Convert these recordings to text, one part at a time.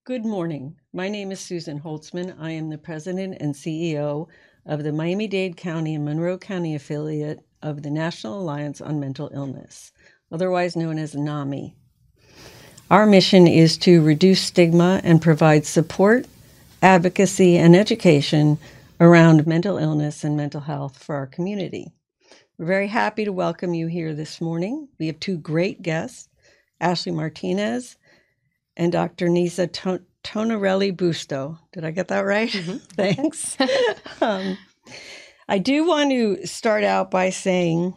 Good morning. My name is Susan Holtzman. I am the president and CEO of the Miami-Dade County and Monroe County affiliate of the National Alliance on Mental Illness, otherwise known as NAMI. Our mission is to reduce stigma and provide support, advocacy, and education around mental illness and mental health for our community. We're very happy to welcome you here this morning. We have two great guests, Ashley Martinez and Dr. Niza Tonarely-Busto. Did I get that right? Mm-hmm. Thanks. I do want to start out by saying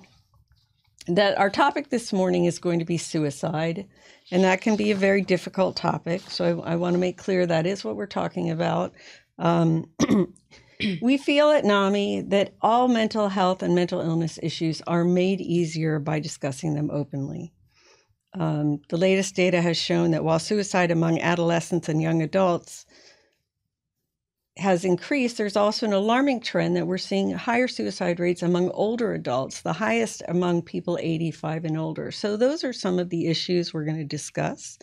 that our topic this morning is going to be suicide, and that can be a very difficult topic. So I want to make clear that is what we're talking about. We feel at NAMI that all mental health and mental illness issues are made easier by discussing them openly. The latest data has shown that while suicide among adolescents and young adults has increased, there's also an alarming trend that we're seeing higher suicide rates among older adults, the highest among people 85 and older. So those are some of the issues we're going to discuss.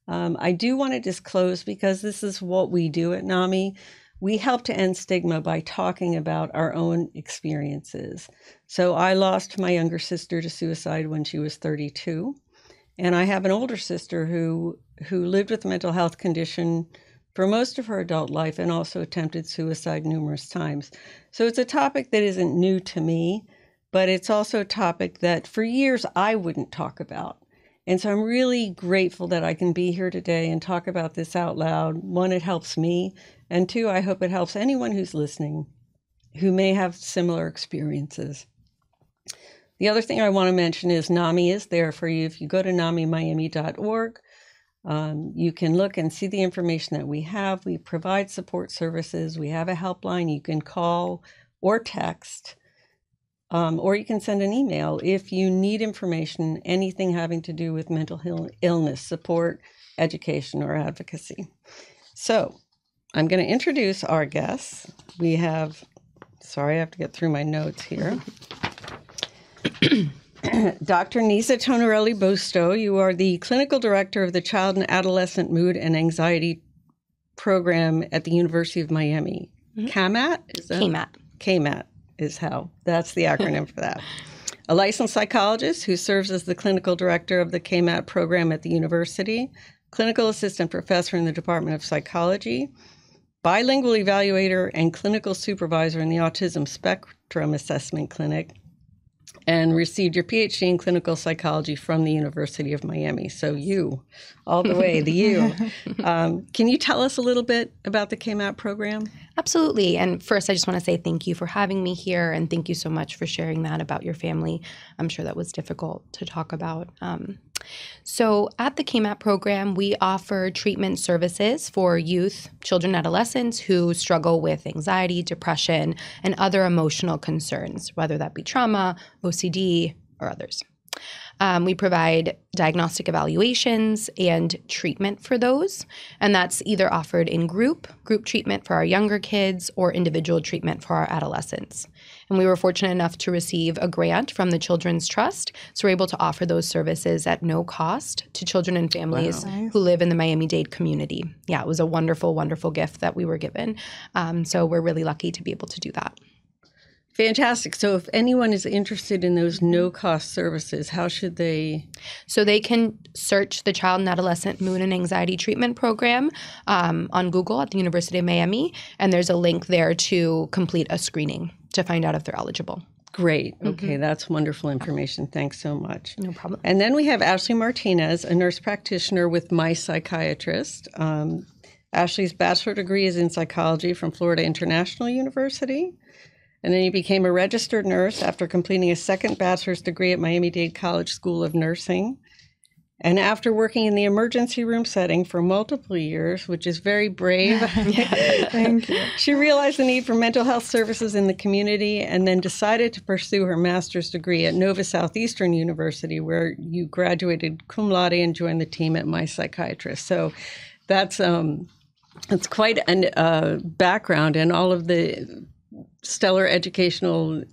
I do want to disclose, because this is what we do at NAMI, we help to end stigma by talking about our own experiences. So I lost my younger sister to suicide when she was 32. And I have an older sister who lived with a mental health condition for most of her adult life and also attempted suicide numerous times. So it's a topic that isn't new to me, but it's also a topic that for years I wouldn't talk about. And so I'm really grateful that I can be here today and talk about this out loud. One, it helps me. And two, I hope it helps anyone who's listening who may have similar experiences. The other thing I want to mention is NAMI is there for you. If you go to namimiami.org, you can look and see the information that we have. We provide support services. We have a helpline you can call or text, or you can send an email if you need information, anything having to do with mental illness, support, education, or advocacy. So I'm going to introduce our guests. We have, sorry, I have to get through my notes here. Dr. Niza Tonarely-Busto, you are the clinical director of the Child and Adolescent Mood and Anxiety Program at the University of Miami. Mm-hmm. CAMAT? CAMAT is how. That's the acronym for that. A licensed psychologist who serves as the clinical director of the CAMAT program at the university, clinical assistant professor in the Department of Psychology, bilingual evaluator and clinical supervisor in the Autism Spectrum Assessment Clinic, and received your PhD in clinical psychology from the University of Miami. So you, all the way, the you. Can you tell us a little bit about the CAMAT program? Absolutely. And first, I just want to say thank you for having me here, and thank you so much for sharing that about your family. I'm sure that was difficult to talk about. So at the CAMAT program, we offer treatment services for youth, children, and adolescents who struggle with anxiety, depression, and other emotional concerns, whether that be trauma, OCD, or others. We provide diagnostic evaluations and treatment for those, and that's either offered in group treatment for our younger kids, or individual treatment for our adolescents. And we were fortunate enough to receive a grant from the Children's Trust, so we're able to offer those services at no cost to children and families who live in the Miami-Dade community. Yeah, it was a wonderful, wonderful gift that we were given. So we're really lucky to be able to do that. Fantastic. So if anyone is interested in those no-cost services, how should they? So they can search the Child and Adolescent Mood and Anxiety Treatment Program on Google at the University of Miami, and there's a link there to complete a screening to find out if they're eligible. Great. Okay, that's wonderful information. Thanks so much. No problem. And then we have Ashley Martinez, a nurse practitioner with My Psychiatrist. Ashley's bachelor degree is in psychology from Florida International University. And then you became a registered nurse after completing a second bachelor's degree at Miami-Dade College School of Nursing. And after working in the emergency room setting for multiple years, which is very brave, Thank you. She realized the need for mental health services in the community and then decided to pursue her master's degree at Nova Southeastern University, where you graduated cum laude and joined the team at My Psychiatrist. So that's quite a background, and all of the stellar educational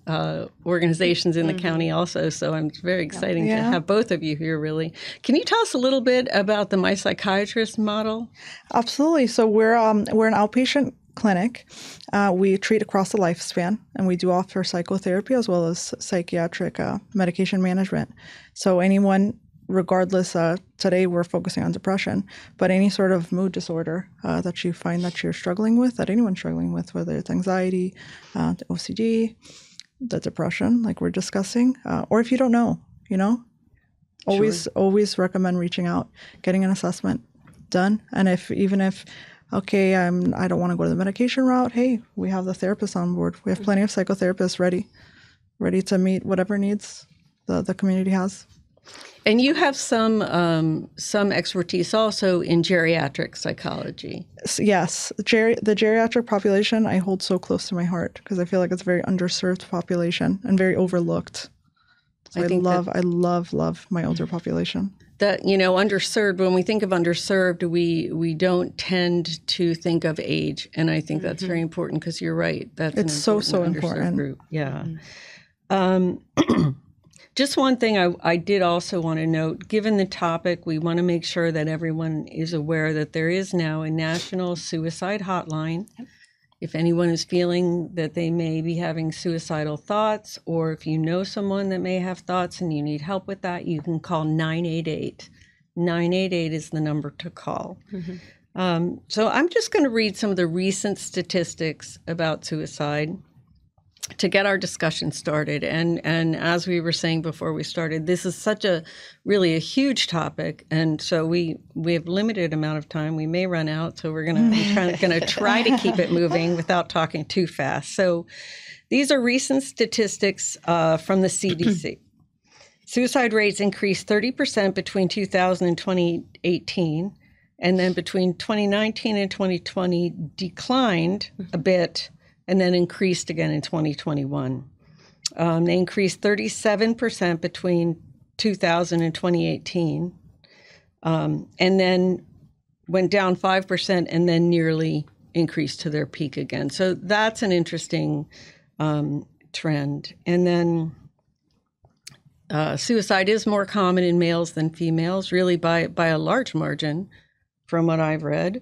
organizations in the county also. So I'm very exciting to have both of you here, really. Can you tell us a little bit about the My Psychiatrist model? Absolutely. So we're an outpatient clinic. We treat across the lifespan, and we do offer psychotherapy as well as psychiatric medication management. So anyone, regardless, today we're focusing on depression, but any sort of mood disorder that you find that you're struggling with, that anyone's struggling with, whether it's anxiety, the OCD, the depression, like we're discussing, or if you don't know, always recommend reaching out, getting an assessment done. And if okay, I don't want to go to the medication route, hey, we have the therapist on board. We have plenty of psychotherapists ready to meet whatever needs the community has. And you have some expertise also in geriatric psychology. Yes. The geriatric population I hold so close to my heart because I feel like it's a very underserved population and very overlooked. So I love my older population. That, underserved, when we think of underserved, we don't tend to think of age. And I think that's very important because you're right. It's so important group. Yeah. Just one thing I did also want to note, given the topic, we want to make sure that everyone is aware that there is now a national suicide hotline. Yep. If anyone is feeling that they may be having suicidal thoughts, or if you know someone that may have thoughts and you need help with that, you can call 988. 988 is the number to call. Mm-hmm. So I'm just going to read some of the recent statistics about suicide to get our discussion started. And as we were saying before we started, this is such a huge topic. And so we have limited amount of time. We may run out. So we're going to try to keep it moving without talking too fast. So these are recent statistics from the CDC. Suicide rates increased 30% between 2000 and 2018. And then between 2019 and 2020 declined a bit, and then increased again in 2021. They increased 37% between 2000 and 2018, and then went down 5% and then nearly increased to their peak again. So that's an interesting trend. And then suicide is more common in males than females, really by a large margin from what I've read.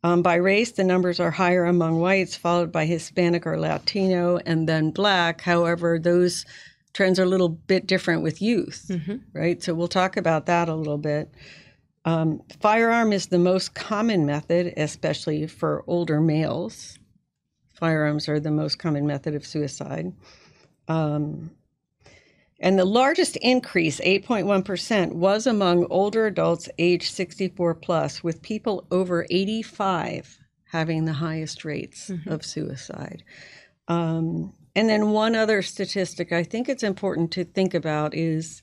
By race, the numbers are higher among whites, followed by Hispanic or Latino, and then Black. However, those trends are a little bit different with youth, right? So we'll talk about that a little bit. Firearm is the most common method, especially for older males. Firearms are the most common method of suicide. And the largest increase, 8.1%, was among older adults aged 64 plus, with people over 85 having the highest rates of suicide. And then one other statistic I think it's important to think about is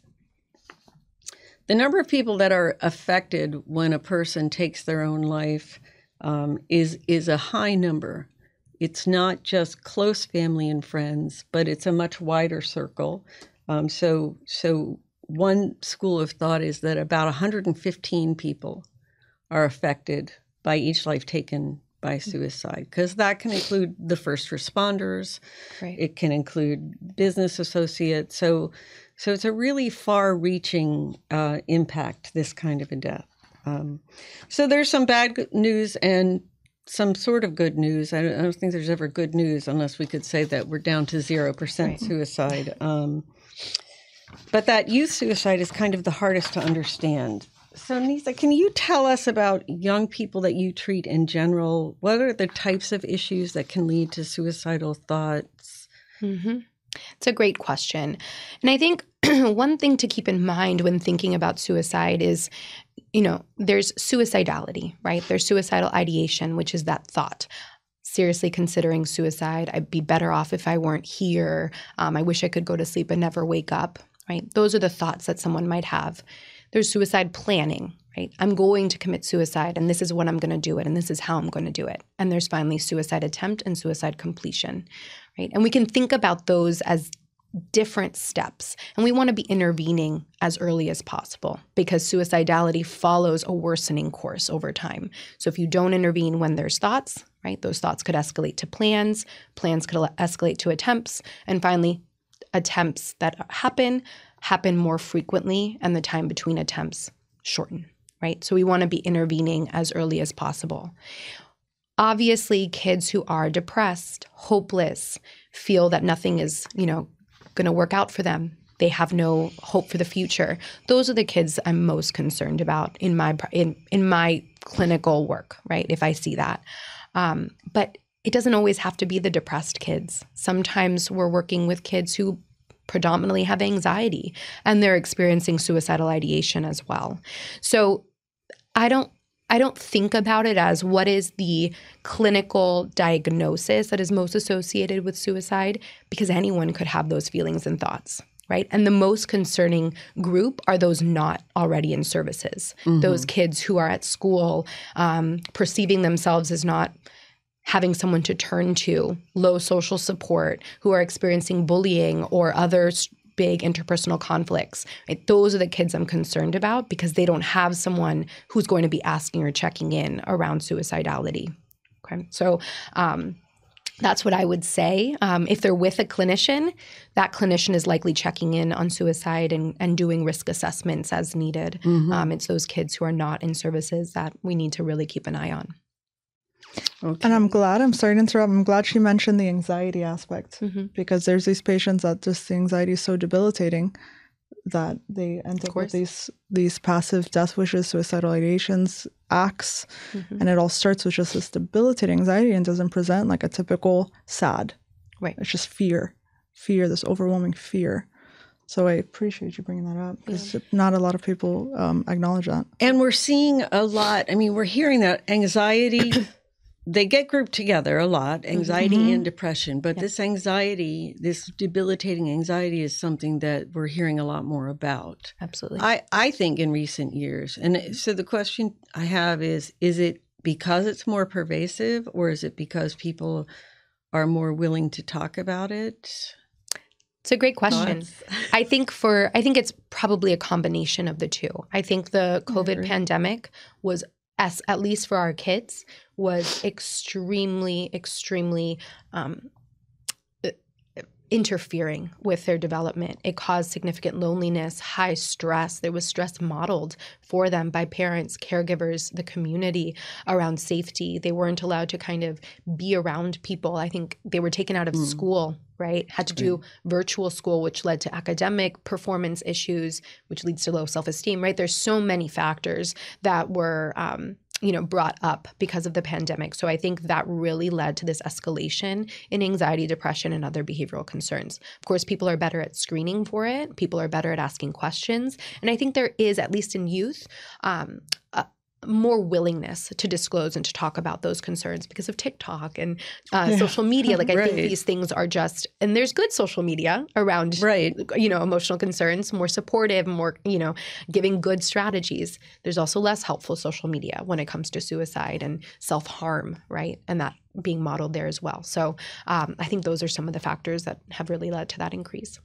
the number of people that are affected when a person takes their own life is a high number. It's not just close family and friends, but it's a much wider circle. So one school of thought is that about 115 people are affected by each life taken by suicide, because that can include the first responders. Right. It can include business associates. So it's a really far-reaching impact, this kind of a death. So there's some bad news and some sort of good news. I don't think there's ever good news unless we could say that we're down to 0% suicide. But that youth suicide is kind of the hardest to understand. So Niza, can you tell us about young people that you treat in general? What are the types of issues that can lead to suicidal thoughts? It's a great question. And I think one thing to keep in mind when thinking about suicide is, there's suicidality, right? There's suicidal ideation, which is that thought. Seriously considering suicide. I'd be better off if I weren't here. I wish I could go to sleep and never wake up, right? Those are the thoughts that someone might have. There's suicide planning, right? I'm going to commit suicide, and this is when I'm going to do it, and this is how I'm going to do it. And there's finally suicide attempt and suicide completion, right? And we can think about those as different steps. And we want to be intervening as early as possible because suicidality follows a worsening course over time. So if you don't intervene when there's thoughts, right? Those thoughts could escalate to plans could escalate to attempts, and finally, attempts that happen more frequently, and the time between attempts shorten, right? So we want to be intervening as early as possible. Obviously, kids who are depressed, hopeless, feel that nothing is, going to work out for them. They have no hope for the future. Those are the kids I'm most concerned about in my clinical work, right? If I see that. But it doesn't always have to be the depressed kids. Sometimes we're working with kids who predominantly have anxiety and they're experiencing suicidal ideation as well. So I don't think about it as what is the clinical diagnosis that is most associated with suicide, because anyone could have those feelings and thoughts, right? And the most concerning group are those not already in services, those kids who are at school perceiving themselves as not having someone to turn to, low social support, who are experiencing bullying or other big interpersonal conflicts. Right? Those are the kids I'm concerned about because they don't have someone who's going to be asking or checking in around suicidality. Okay, so that's what I would say. If they're with a clinician, that clinician is likely checking in on suicide and doing risk assessments as needed. It's those kids who are not in services that we need to really keep an eye on. Okay. And I'm sorry to interrupt, I'm glad she mentioned the anxiety aspect because there's these patients that just the anxiety is so debilitating that they end up with these passive death wishes, suicidal ideations, acts, and it all starts with just this debilitating anxiety and doesn't present like a typical SAD. Right. It's just fear, this overwhelming fear. So I appreciate you bringing that up because not a lot of people acknowledge that. And we're seeing a lot, we're hearing that anxiety, they get grouped together a lot, anxiety and depression. But this anxiety, this debilitating anxiety is something that we're hearing a lot more about. Absolutely. I think in recent years. And so the question I have is it because it's more pervasive or is it because people are more willing to talk about it? It's a great question. I think it's probably a combination of the two. I think the COVID pandemic was, at least for our kids, was extremely, extremely interfering with their development. It caused significant loneliness, high stress. There was stress modeled for them by parents, caregivers, the community around safety. They weren't allowed to kind of be around people. I think they were taken out of school, right? Had to do virtual school, which led to academic performance issues, which leads to low self-esteem, right? There's so many factors that were brought up because of the pandemic. So I think that really led to this escalation in anxiety, depression, and other behavioral concerns. Of course, people are better at screening for it. People are better at asking questions. And I think there is, at least in youth, more willingness to disclose and to talk about those concerns because of TikTok and social media. Like I think these things are just, and there's good social media around, emotional concerns, more supportive, more, giving good strategies. There's also less helpful social media when it comes to suicide and self-harm, right? And that being modeled there as well. So I think those are some of the factors that have really led to that increase.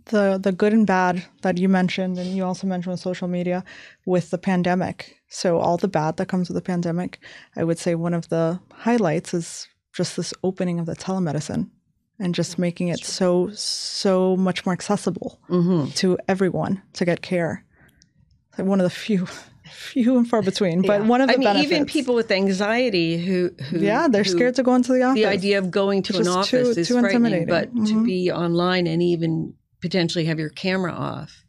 The good and bad that you mentioned, and you also mentioned with social media, with the pandemic. So all the bad that comes with the pandemic, I would say one of the highlights is just this opening of the telemedicine and just making it so much more accessible to everyone to get care. So one of the few and far between, but one of the benefits. Even people with anxiety who they're scared to go into the office. The idea of going to an office is frightening, but to be online and even potentially have your camera off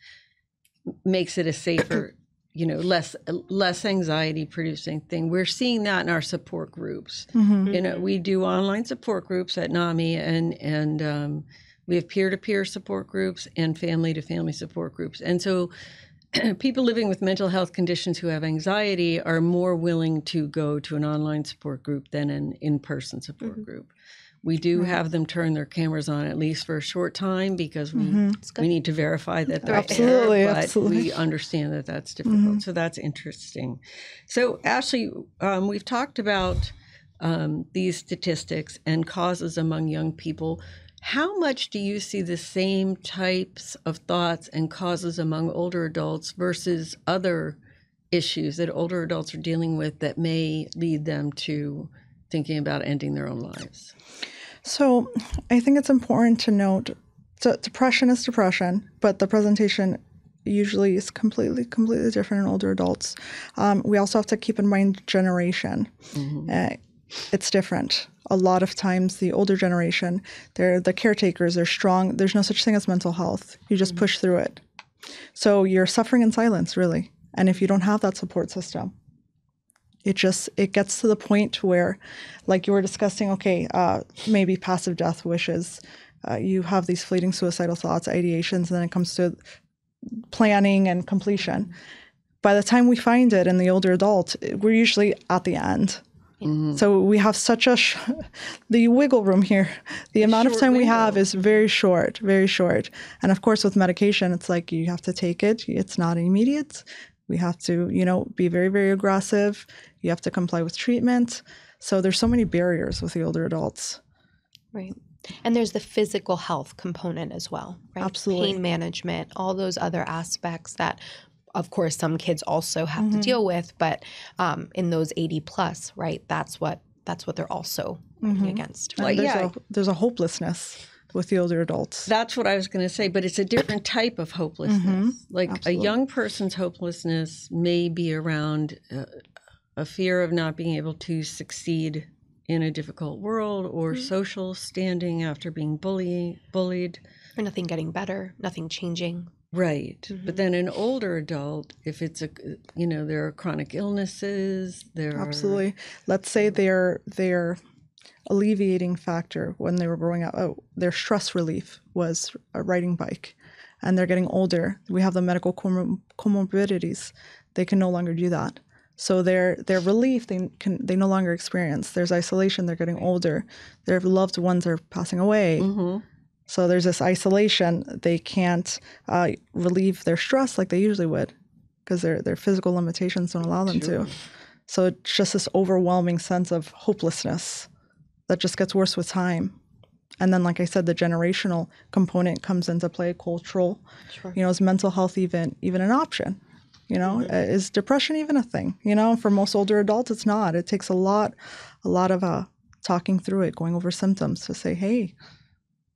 makes it a safer, less anxiety producing thing. We're seeing that in our support groups. We do online support groups at NAMI and we have peer-to-peer support groups and family-to-family support groups. And so people living with mental health conditions who have anxiety are more willing to go to an online support group than an in-person support group. We do have them turn their cameras on at least for a short time because we need to verify that they're absolutely, there, but absolutely. We understand that that's difficult. So that's interesting. So Ashley, we've talked about these statistics and causes among young people. How much do you see the same types of thoughts and causes among older adults versus other issues that older adults are dealing with that may lead them to thinking about ending their own lives? So I think it's important to note depression is depression, but the presentation usually is completely different in older adults. We also have to keep in mind generation. It's different. A lot of times the older generation, they're the caretakers, they're strong. There's no such thing as mental health. You just push through it. So you're suffering in silence, really. And if you don't have that support system, it gets to the point where, like you were discussing, maybe passive death wishes. You have these fleeting suicidal thoughts, ideations, and then it comes to planning and completion. By the time we find it in the older adult, we're usually at the end. So we have such the wiggle room here. The amount of time we have is very short. And of course, with medication, it's like you have to take it. It's not immediate. We have to, be very, very aggressive. You have to comply with treatment. So there's so many barriers with the older adults. Right. And there's the physical health component as well, right? Absolutely. Pain management, all those other aspects that, of course, some kids also have to deal with, but in those 80 plus, right, that's what they're also working against. Right? There's a hopelessness with the older adults. That's what I was going to say, but it's a different type of hopelessness. Like Absolutely. A young person's hopelessness may be around a fear of not being able to succeed in a difficult world or social standing after being bullied. Or nothing getting better, nothing changing. Right. But then an older adult, if it's there are chronic illnesses, Absolutely. Let's say their alleviating factor when they were growing up, their stress relief was a riding bike, and they're getting older. We have the medical comorbidities. They can no longer do that. So their relief they no longer experience. There's isolation. They're getting older. Their loved ones are passing away. So there's this isolation. They can't relieve their stress like they usually would because their physical limitations don't allow them to. So it's just this overwhelming sense of hopelessness that just gets worse with time. And then, like I said, the generational component comes into play, cultural. Is mental health even an option? Is depression even a thing? For most older adults, it's not. It takes a lot of talking through it, going over symptoms to say, hey,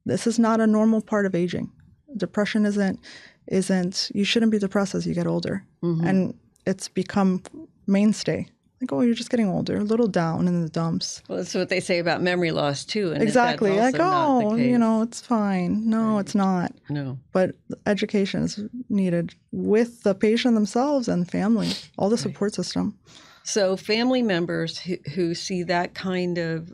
this is not a normal part of aging. Depression isn't, you shouldn't be depressed as you get older. And it's become mainstay. Like, you're just getting older, a little down in the dumps. Well, that's what they say about memory loss too. And exactly. Like, it's fine. No, it's not. No. But education is needed with the patient themselves and family, all the support system. So family members who see that kind of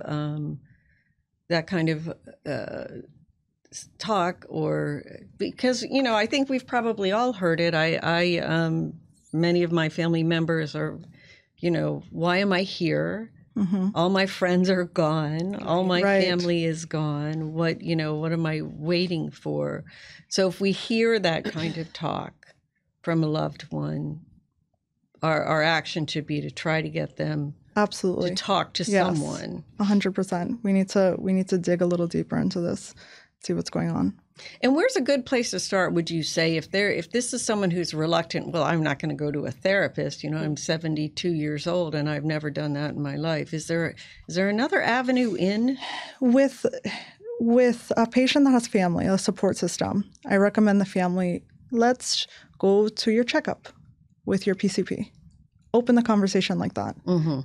talk, or because I think we've probably all heard it. I many of my family members are, why am I here? All my friends are gone. All my family is gone. What am I waiting for? So if we hear that kind of talk from a loved one, our action should be to try to get them absolutely to talk to someone. 100%. We need to dig a little deeper into this, see what's going on. And where's a good place to start, would you say, if this is someone who's reluctant, well, I'm not going to go to a therapist, I'm 72 years old and I've never done that in my life. Is there another avenue in? With a patient that has family, a support system, I recommend the family, let's go to your checkup with your PCP. Open the conversation like that.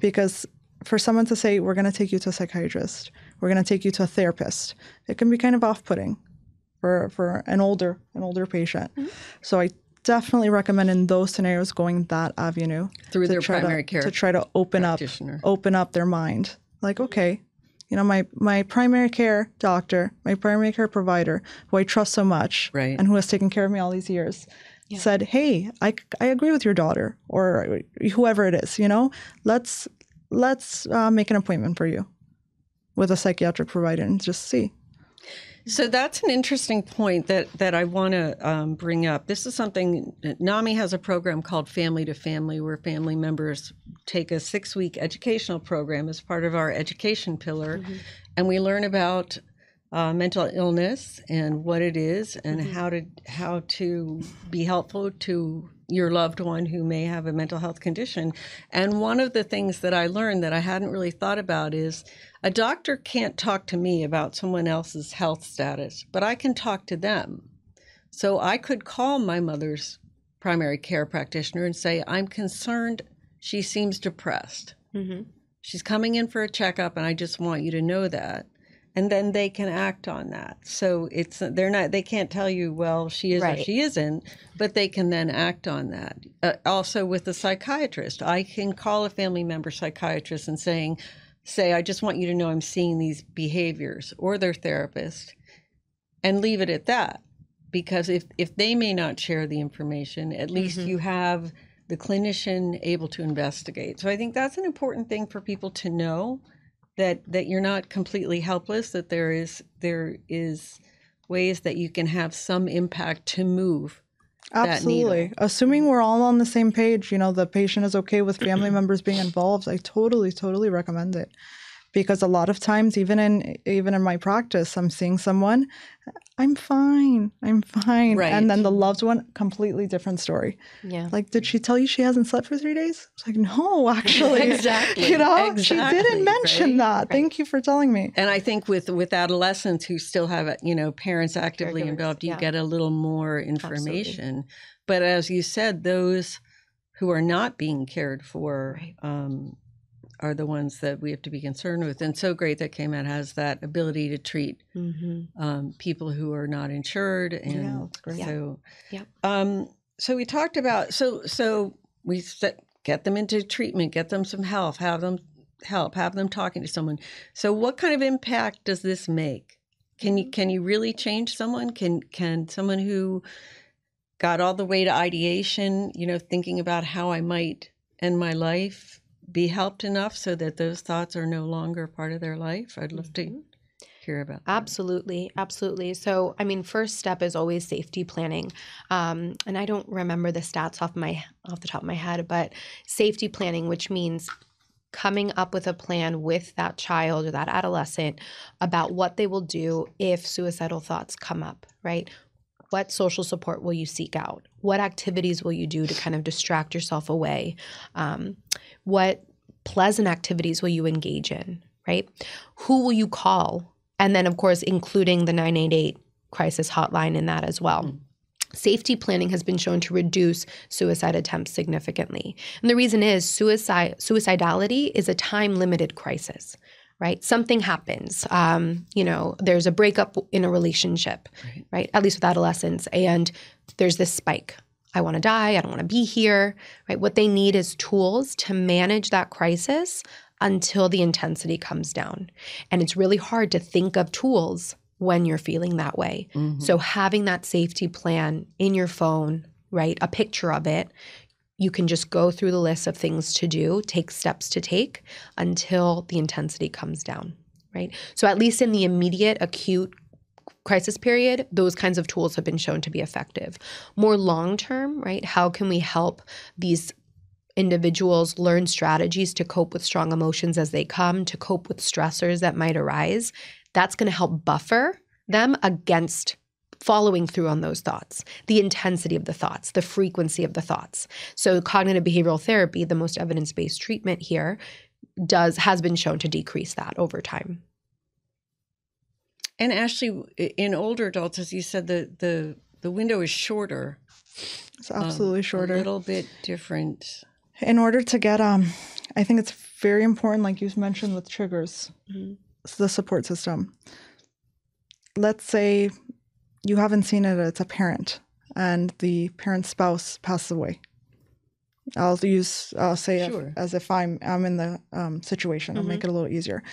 Because for someone to say, we're going to take you to a psychiatrist, we're going to take you to a therapist, it can be kind of off-putting for an older patient. So I definitely recommend in those scenarios going that avenue through their primary care to try to open up their mind. Like, okay, my primary care doctor, my primary care provider, who I trust so much, and who has taken care of me all these years, said, hey, I agree with your daughter, or whoever it is. Let's make an appointment for you with a psychiatric provider and just see. So that's an interesting point that I want to bring up. This is something, NAMI has a program called Family to Family, where family members take a 6-week educational program as part of our education pillar. And we learn about mental illness and what it is and how to be helpful to your loved one who may have a mental health condition. And one of the things that I learned that I hadn't really thought about is a doctor can't talk to me about someone else's health status, but I can talk to them. So I could call my mother's primary care practitioner and say, I'm concerned she seems depressed. Mm-hmm. She's coming in for a checkup, and I just want you to know that. And then they can act on that. So they can't tell you, well, she is or she isn't, but they can then act on that. Also with the psychiatrist, I can call a family member psychiatrist and say, I just want you to know I'm seeing these behaviors, or their therapist, and leave it at that. Because if they may not share the information, at least you have the clinician able to investigate. So I think that's an important thing for people to know, that you're not completely helpless, that there is ways that you can have some impact to move Absolutely. that needle. Assuming we're all on the same page, the patient is okay with family members being involved, I totally recommend it. Because a lot of times, even in my practice, I'm seeing someone, I'm fine. Right. And then the loved one, completely different story. Yeah. Like, did she tell you she hasn't slept for 3 days? It's like, no, actually. Exactly. She Exactly, didn't mention that. Right. Thank you for telling me. And I think with adolescents who still have, parents actively Caregivers, involved, you get a little more information. Absolutely. But as you said, those who are not being cared for, are the ones that we have to be concerned with. And so great that CAMAT has that ability to treat people who are not insured. And so we talked about, so we said, get them into treatment, get them some help, have them talking to someone. So what kind of impact does this make? Can you really change someone? Can someone who got all the way to ideation, thinking about how I might end my life, be helped enough so that those thoughts are no longer part of their life? I'd love to hear about that. Absolutely. So, first step is always safety planning. And I don't remember the stats off the top of my head, but safety planning, which means coming up with a plan with that child or that adolescent about what they will do if suicidal thoughts come up, right? What social support will you seek out? What activities will you do to kind of distract yourself away? What pleasant activities will you engage in, right? Who will you call? And then, of course, including the 988 crisis hotline in that as well. Safety planning has been shown to reduce suicide attempts significantly. And the reason is suicidality is a time-limited crisis, right? Something happens. There's a breakup in a relationship, right? At least with adolescents. And there's this spike. I want to die. I don't want to be here, right? What they need is tools to manage that crisis until the intensity comes down. And it's really hard to think of tools when you're feeling that way. So having that safety plan in your phone, right? A picture of it, you can just go through the list of things to do, take steps to take until the intensity comes down, right? So at least in the immediate acute crisis period, those kinds of tools have been shown to be effective. More long-term, right? How can we help these individuals learn strategies to cope with strong emotions as they come, to cope with stressors that might arise? That's going to help buffer them against following through on those thoughts, the intensity of the thoughts, the frequency of the thoughts. So cognitive behavioral therapy, the most evidence-based treatment here, has been shown to decrease that over time. And Ashley, in older adults, as you said, the window is shorter. It's absolutely shorter. A little bit different. In order to get, I think it's very important, like you mentioned with triggers, the support system. Let's say you haven't seen it, it's a parent, and the parent's spouse passes away. I'll say Sure. as if I'm in the situation. I'll make it a little easier.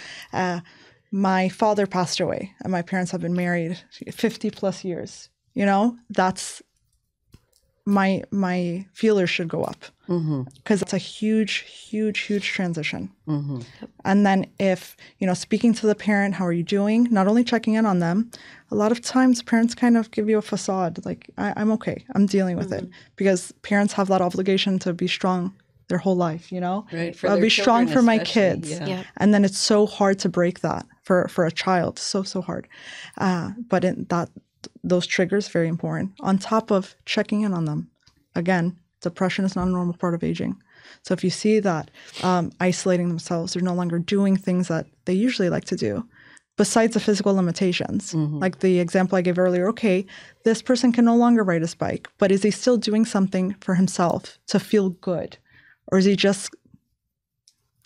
My father passed away, and my parents have been married 50 plus years. That's my feelers should go up because it's a huge transition. And then if, speaking to the parent, how are you doing? Not only checking in on them, a lot of times parents kind of give you a facade, like, I'm okay, I'm dealing with it, because parents have that obligation to be strong their whole life, Right. I'll be strong for my kids. Yeah. And then it's so hard to break that for a child, so hard. But those triggers, very important. On top of checking in on them, again, Depression is not a normal part of aging. So if you see that isolating themselves, they're no longer doing things that they usually like to do, besides the physical limitations, like the example I gave earlier, okay, this person can no longer ride his bike, but is he still doing something for himself to feel good? Or is he just,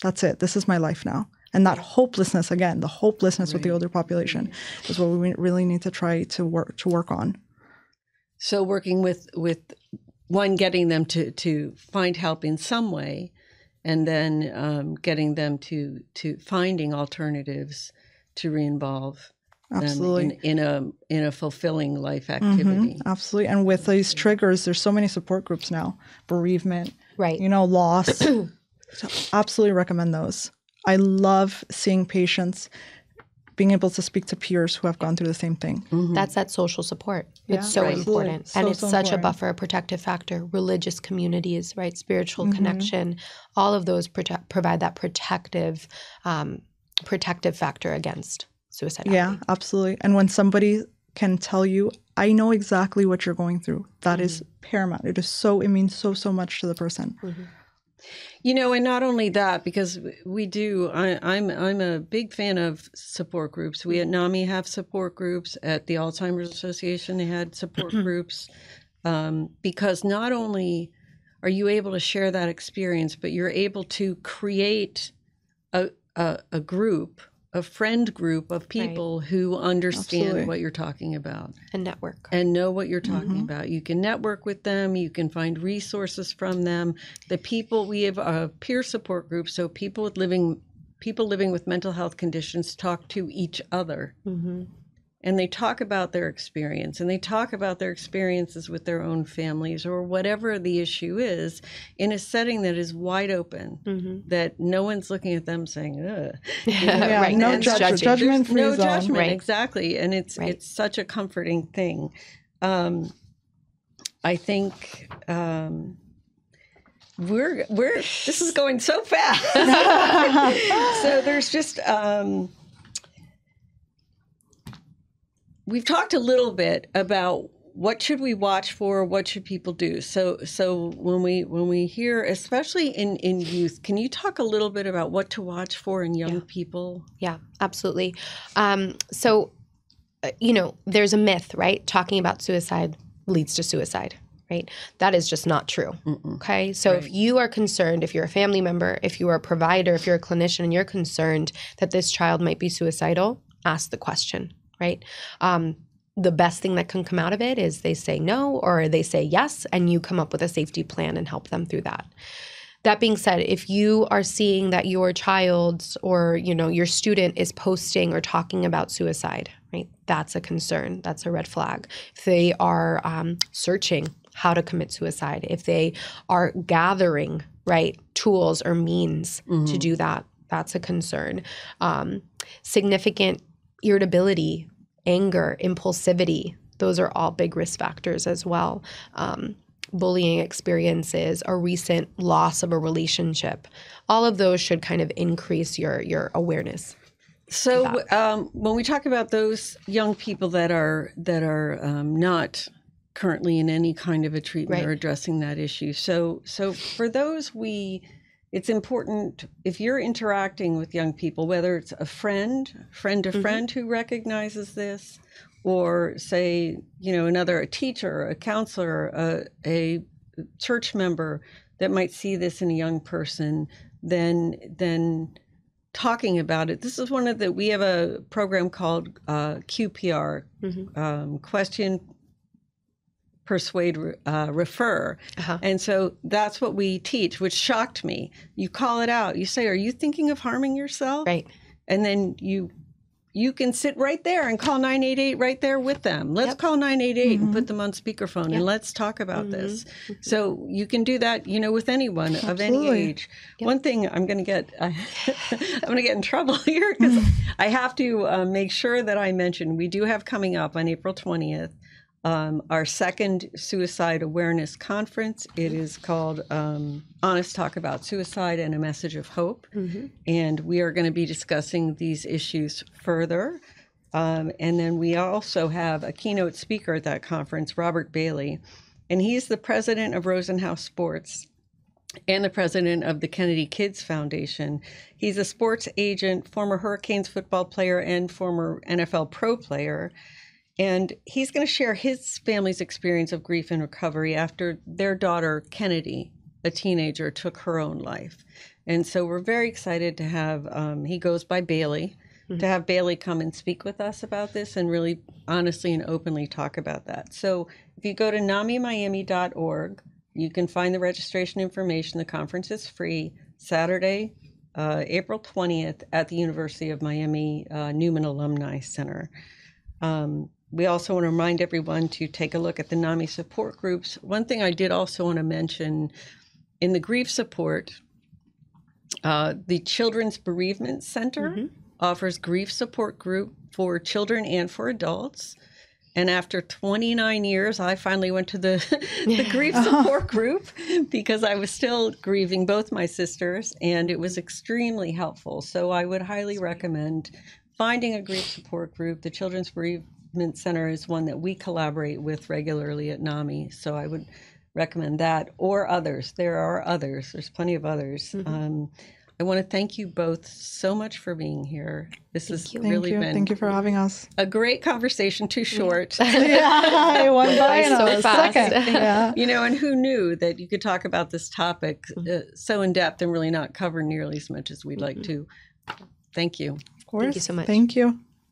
that's it, this is my life now? And that hopelessness, again, the hopelessness with the older population is what we really need to try to work on. So working with one, getting them to find help in some way, and then getting them to finding alternatives to re-involve them in a fulfilling life activity. Absolutely. And with these triggers, there's so many support groups now, bereavement, Right. Loss. So absolutely recommend those. I love seeing patients being able to speak to peers who have gone through the same thing. That's that social support. Yeah, It's so absolutely. important. And it's So such a important. buffer, a protective factor. Religious communities, right? Spiritual connection. All of those provide that protective factor against suicidality. Yeah, absolutely. And when somebody can tell you, I know exactly what you're going through, that is paramount. It means so much to the person. And not only that, because I'm a big fan of support groups. We at NAMI have support groups. At the Alzheimer's Association, they had support groups, because not only are you able to share that experience, but you're able to create a group, a friend group of people who understand what you're talking about. And network. And know what you're talking about. You can network with them. You can find resources from them. We have a peer support group, so people living with mental health conditions talk to each other. And they talk about their experience, and they talk about their experiences with their own families or whatever the issue is, in a setting that is wide open, that no one's looking at them saying, ugh. Right. No judgment free no zone. judgment, Right. exactly. And it's such a comforting thing. I think this is going so fast. So there's just we've talked a little bit about what should we watch for, what should people do. So when we hear, especially in youth, can you talk a little bit about what to watch for in young people? Yeah, absolutely. There's a myth, right? Talking about suicide leads to suicide, right? That is just not true. Okay. So if you are concerned, if you're a family member, if you are a provider, if you're a clinician and you're concerned that this child might be suicidal, ask the question, right? The best thing that can come out of it is they say no or they say yes, and you come up with a safety plan and help them through that. That being said, if you are seeing that your child or, your student is posting or talking about suicide, right, that's a concern. That's a red flag. If they are searching how to commit suicide, if they are gathering, right, tools or means to do that, that's a concern. Significant irritability, anger, impulsivity, those are all big risk factors as well. Bullying experiences, a recent loss of a relationship, all of those should kind of increase your awareness. So when we talk about those young people that are not currently in any kind of a treatment or addressing that issue, so for those it's important, if you're interacting with young people, whether it's a friend to friend who recognizes this, or say, a teacher, a counselor, a church member that might see this in a young person, then talking about it. This is we have a program called QPR, question, persuade, refer. And so that's what we teach, which shocked me. You call it out. You say, are you thinking of harming yourself? Right. And then you can sit right there and call 988 right there with them. Let's call 988 and put them on speakerphone and let's talk about this. So you can do that, with anyone of any age. One thing I'm going to get in trouble here because I have to make sure that I mention, we do have coming up on April 20th, our second suicide awareness conference. It is called Honest Talk About Suicide and a Message of Hope. And we are going to be discussing these issues further. And then we also have a keynote speaker at that conference, Robert Bailey. And he's the president of Rosenhaus Sports and the president of the Kennedy Kids Foundation. He's a sports agent, former Hurricanes football player, and former NFL pro player. And he's going to share his family's experience of grief and recovery after their daughter, Kennedy, a teenager, took her own life. And so we're very excited to have, he goes by Bailey, to have Bailey come and speak with us about this and really honestly and openly talk about that. So if you go to namimiami.org, you can find the registration information. The conference is free, Saturday, April 20th at the University of Miami Newman Alumni Center. We also want to remind everyone to take a look at the NAMI support groups. One thing I did also want to mention, in the grief support, the Children's Bereavement Center offers grief support group for children and for adults. And after 29 years, I finally went to the grief support group because I was still grieving both my sisters, and it was extremely helpful. So I would highly recommend finding a grief support group. The Children's Bereavement Center is one that we collaborate with regularly at NAMI. So I would recommend that, or others. There are others. There's plenty of others. I want to thank you both so much for being here. This has really been Thank you for having us. a great conversation, too short. Yeah, it went by so fast. Yeah. You know, and who knew that you could talk about this topic so in depth and really not cover nearly as much as we'd like to. Thank you. Of course. Thank you so much. Thank you.